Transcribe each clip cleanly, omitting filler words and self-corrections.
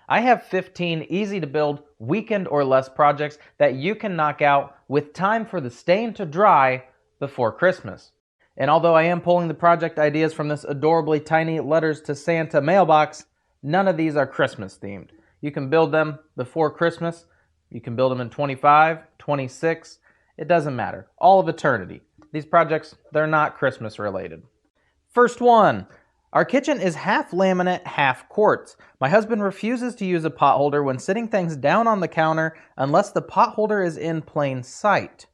I have 15 easy to build weekend or less projects that you can knock out with time for the stain to dry before Christmas. And although I am pulling the project ideas from this adorably tiny Letters to Santa mailbox, none of these are Christmas themed. You can build them before Christmas. You can build them in 25, 26. It doesn't matter. All of eternity. These projects, they're not Christmas related. First one. Our kitchen is half laminate, half quartz. My husband refuses to use a pot holder when sitting things down on the counter unless the pot holder is in plain sight.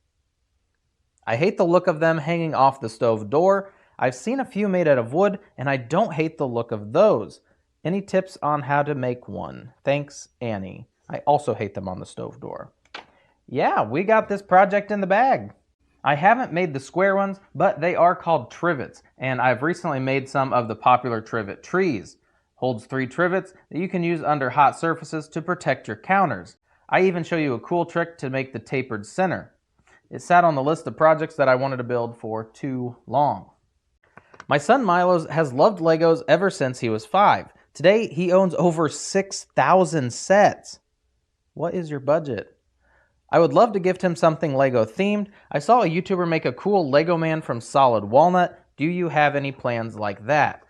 I hate the look of them hanging off the stove door. I've seen a few made out of wood, and I don't hate the look of those. Any tips on how to make one? Thanks, Annie. I also hate them on the stove door. Yeah, we got this project in the bag. I haven't made the square ones, but they are called trivets, and I've recently made some of the popular Trivet Trees. Holds 3 trivets that you can use under hot surfaces to protect your counters. I even show you a cool trick to make the tapered center. It sat on the list of projects that I wanted to build for too long. My son Milo has loved Legos ever since he was 5. Today, he owns over 6,000 sets. What is your budget? I would love to gift him something Lego themed. I saw a YouTuber make a cool Lego man from solid walnut. Do you have any plans like that?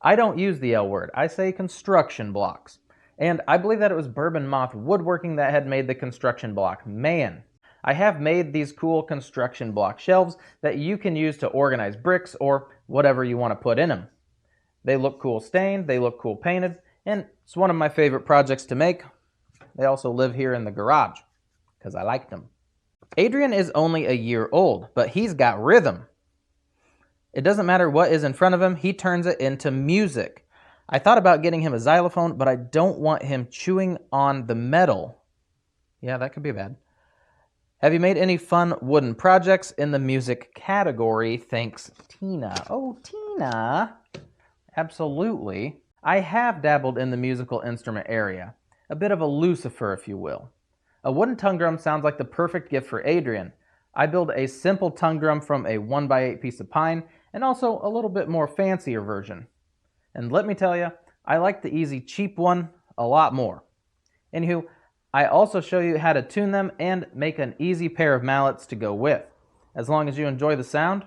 I don't use the L word. I say construction blocks. And I believe that it was Bourbon Moth Woodworking that had made the construction block man. I have made these cool construction block shelves that you can use to organize bricks or whatever you want to put in them. They look cool stained, they look cool painted, and it's one of my favorite projects to make. They also live here in the garage, because I liked them. Adrian is only a year old, but he's got rhythm. It doesn't matter what is in front of him, he turns it into music. I thought about getting him a xylophone, but I don't want him chewing on the metal. Yeah, that could be bad. Have you made any fun wooden projects in the music category? Thanks, Tina. Oh, Tina. Absolutely. I have dabbled in the musical instrument area. A bit of a Lucifer, if you will. A wooden tongue drum sounds like the perfect gift for Adrian. I build a simple tongue drum from a 1x8 piece of pine and also a little bit more fancier version. And let me tell you, I like the easy cheap one a lot more. Anywho, I also show you how to tune them and make an easy pair of mallets to go with. As long as you enjoy the sound,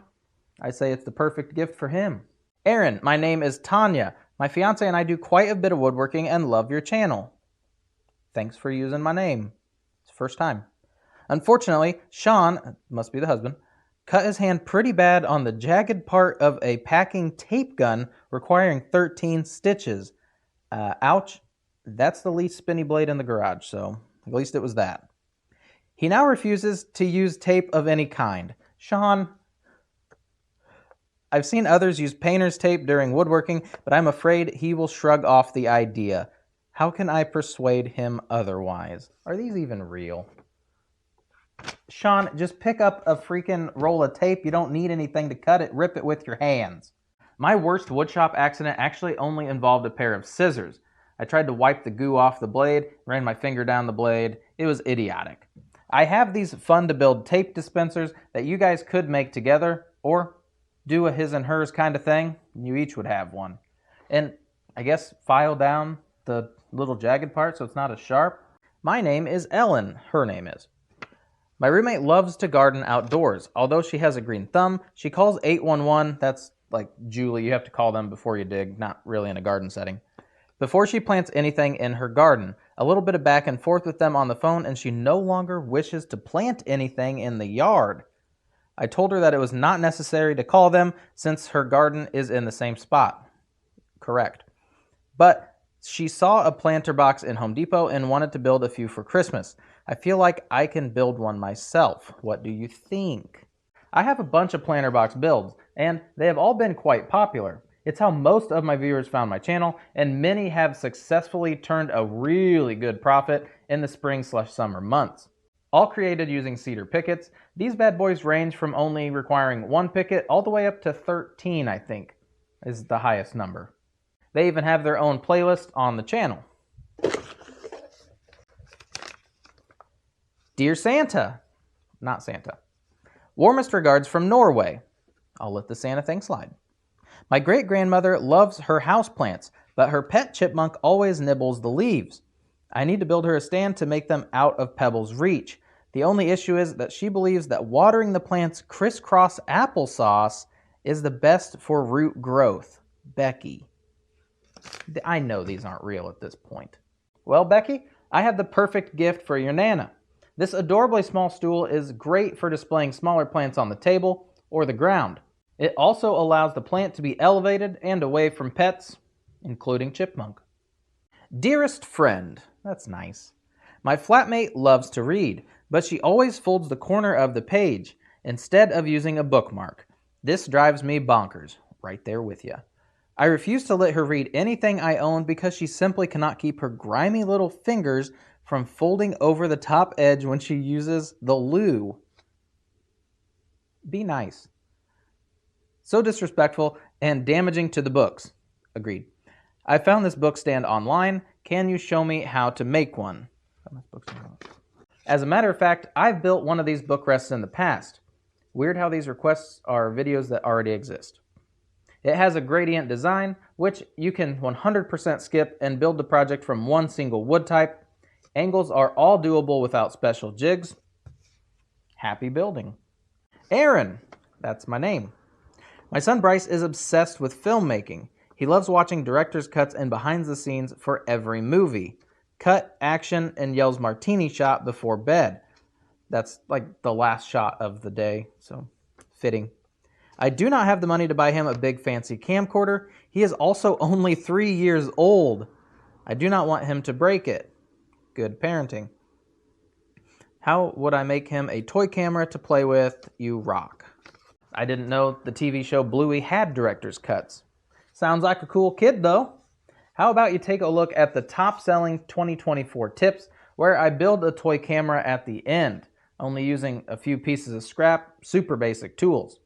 I say it's the perfect gift for him. Aaron, my name is Tanya. My fiance and I do quite a bit of woodworking and love your channel. Thanks for using my name. It's the first time. Unfortunately, Sean, must be the husband, cut his hand pretty bad on the jagged part of a packing tape gun requiring 13 stitches. Ouch. That's the least spinny blade in the garage, so at least it was that. He now refuses to use tape of any kind. Sean, I've seen others use painter's tape during woodworking, but I'm afraid he will shrug off the idea. How can I persuade him otherwise? Are these even real? Sean, just pick up a freaking roll of tape. You don't need anything to cut it. Rip it with your hands. My worst woodshop accident actually only involved a pair of scissors. I tried to wipe the goo off the blade, ran my finger down the blade. It was idiotic. I have these fun to build tape dispensers that you guys could make together or do a his and hers kind of thing. You each would have one. And I guess file down the little jagged part so it's not as sharp. My name is Ellen. Her name is. My roommate loves to garden outdoors. Although she has a green thumb, she calls 811. That's like Julie. You have to call them before you dig. Not really in a garden setting. Before she plants anything in her garden. A little bit of back and forth with them on the phone, and she no longer wishes to plant anything in the yard. I told her that it was not necessary to call them since her garden is in the same spot. Correct. But she saw a planter box in Home Depot and wanted to build a few for Christmas. I feel like I can build one myself. What do you think? I have a bunch of planter box builds, and they have all been quite popular. It's how most of my viewers found my channel, and many have successfully turned a really good profit in the spring/summer months. All created using cedar pickets. These bad boys range from only requiring 1 picket all the way up to 13, I think, is the highest number. They even have their own playlist on the channel. Dear Santa, not Santa. Warmest regards from Norway. I'll let the Santa thing slide. My great-grandmother loves her houseplants, but her pet chipmunk always nibbles the leaves. I need to build her a stand to make them out of Pebble's reach. The only issue is that she believes that watering the plants crisscross applesauce is the best for root growth. Becky. I know these aren't real at this point. Well, Becky, I have the perfect gift for your Nana. This adorably small stool is great for displaying smaller plants on the table or the ground. It also allows the plant to be elevated and away from pets, including Chipmunk. Dearest friend, that's nice. My flatmate loves to read, but she always folds the corner of the page instead of using a bookmark. This drives me bonkers. Right there with you. I refuse to let her read anything I own because she simply cannot keep her grimy little fingers from folding over the top edge when she uses the loo. Be nice. So disrespectful and damaging to the books. Agreed. I found this book stand online. Can you show me how to make one? As a matter of fact, I've built one of these book rests in the past. Weird how these requests are videos that already exist. It has a gradient design, which you can 100% skip and build the project from one single wood type. Angles are all doable without special jigs. Happy building. Aaron, that's my name. My son Bryce is obsessed with filmmaking. He loves watching director's cuts and behind the scenes for every movie. Cut, action, and yells martini shot before bed. That's like the last shot of the day, so fitting. I do not have the money to buy him a big fancy camcorder. He is also only 3 years old. I do not want him to break it. Good parenting. How would I make him a toy camera to play with? You rock. I didn't know the TV show Bluey had director's cuts. Sounds like a cool kid though. How about you take a look at the top selling 2024 tips where I build a toy camera at the end, only using a few pieces of scrap, super basic tools.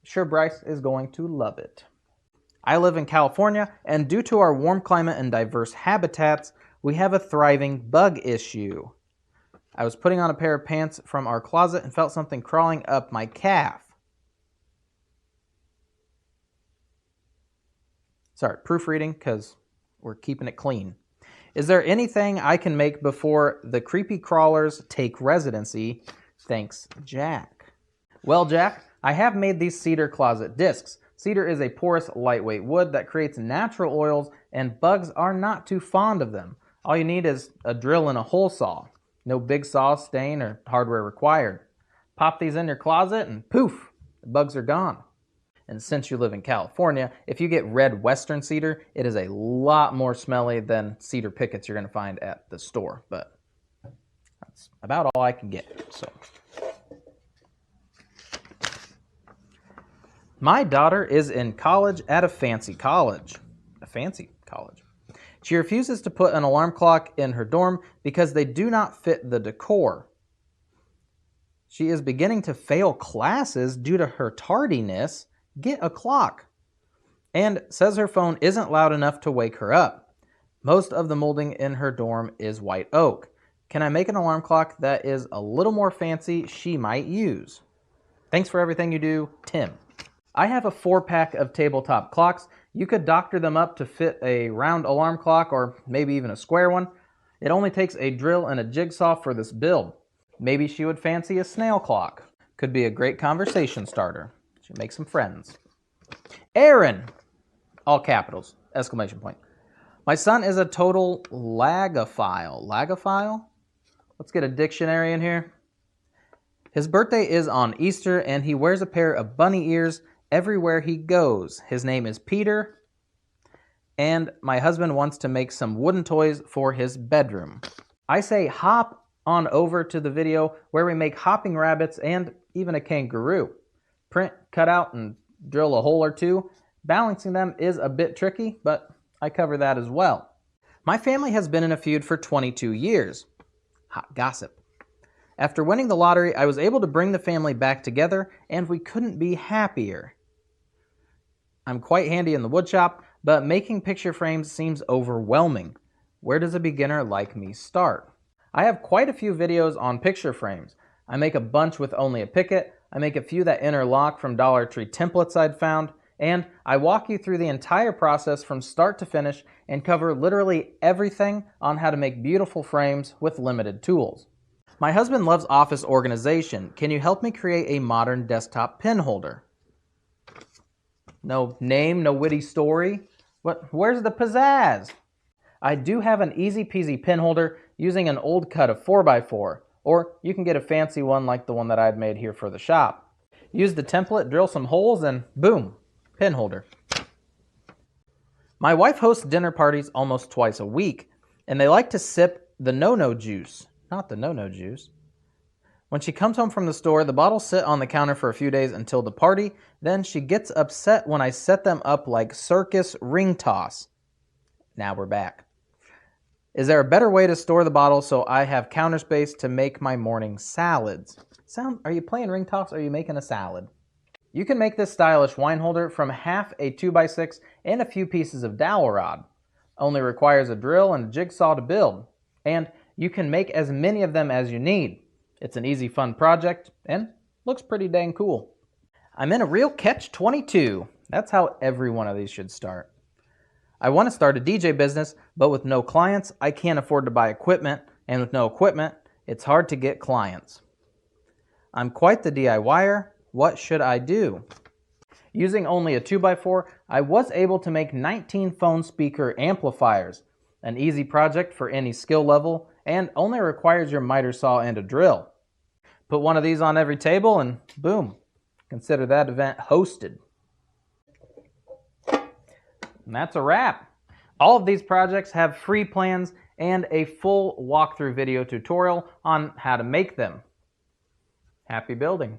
Sure, Bryce is going to love it. I live in California, and due to our warm climate and diverse habitats, we have a thriving bug issue. I was putting on a pair of pants from our closet and felt something crawling up my calf. Sorry, proofreading, because we're keeping it clean. Is there anything I can make before the creepy crawlers take residency? Thanks, Jack. Well, Jack, I have made these cedar closet discs. Cedar is a porous, lightweight wood that creates natural oils, and bugs are not too fond of them. All you need is a drill and a hole saw. No big saw, stain, or hardware required. Pop these in your closet and poof, the bugs are gone. And since you live in California, if you get red western cedar, it is a lot more smelly than cedar pickets you're going to find at the store. But that's about all I can get. So, my daughter is in college at a fancy college. A fancy college. She refuses to put an alarm clock in her dorm because they do not fit the decor. She is beginning to fail classes due to her tardiness. Get a clock. And says her phone isn't loud enough to wake her up. Most of the molding in her dorm is white oak. Can I make an alarm clock that is a little more fancy she might use? Thanks for everything you do, Tim. I have a 4-pack of tabletop clocks. You could doctor them up to fit a round alarm clock or maybe even a square one. It only takes a drill and a jigsaw for this build. Maybe she would fancy a snail clock. Could be a great conversation starter. She'll make some friends. Aaron! All capitals, exclamation point. My son is a total lagophile. Lagophile? Let's get a dictionary in here. His birthday is on Easter and he wears a pair of bunny ears everywhere he goes. His name is Peter, and my husband wants to make some wooden toys for his bedroom. I say hop on over to the video where we make hopping rabbits and even a kangaroo. Print, cut out, and drill a hole or two. Balancing them is a bit tricky, but I cover that as well. My family has been in a feud for 22 years. Hot gossip. After winning the lottery, I was able to bring the family back together, and we couldn't be happier. I'm quite handy in the woodshop, but making picture frames seems overwhelming. Where does a beginner like me start? I have quite a few videos on picture frames. I make a bunch with only a picket. I make a few that interlock from Dollar Tree templates I'd found, and I walk you through the entire process from start to finish and cover literally everything on how to make beautiful frames with limited tools. My husband loves office organization. Can you help me create a modern desktop pen holder? No name, no witty story. Where's the pizzazz? I do have an easy peasy pen holder using an old cut of 4x4, or you can get a fancy one like the one that I had made here for the shop. Use the template, drill some holes, and boom, pen holder. My wife hosts dinner parties almost twice a week, and they like to sip the no-no juice, not the no-no juice. When she comes home from the store, the bottles sit on the counter for a few days until the party. Then she gets upset when I set them up like circus ring toss. Now we're back. Is there a better way to store the bottles so I have counter space to make my morning salads? Are you playing ring toss or are you making a salad? You can make this stylish wine holder from half a 2x6 and a few pieces of dowel rod. Only requires a drill and a jigsaw to build. And you can make as many of them as you need. It's an easy, fun project and looks pretty dang cool. I'm in a real catch-22. That's how every one of these should start. I want to start a DJ business, but with no clients, I can't afford to buy equipment, and with no equipment, it's hard to get clients. I'm quite the DIYer. What should I do? Using only a 2x4, I was able to make 19 phone speaker amplifiers, an easy project for any skill level, and only requires your miter saw and a drill. Put one of these on every table, and boom, consider that event hosted. And that's a wrap. All of these projects have free plans and a full walkthrough video tutorial on how to make them. Happy building.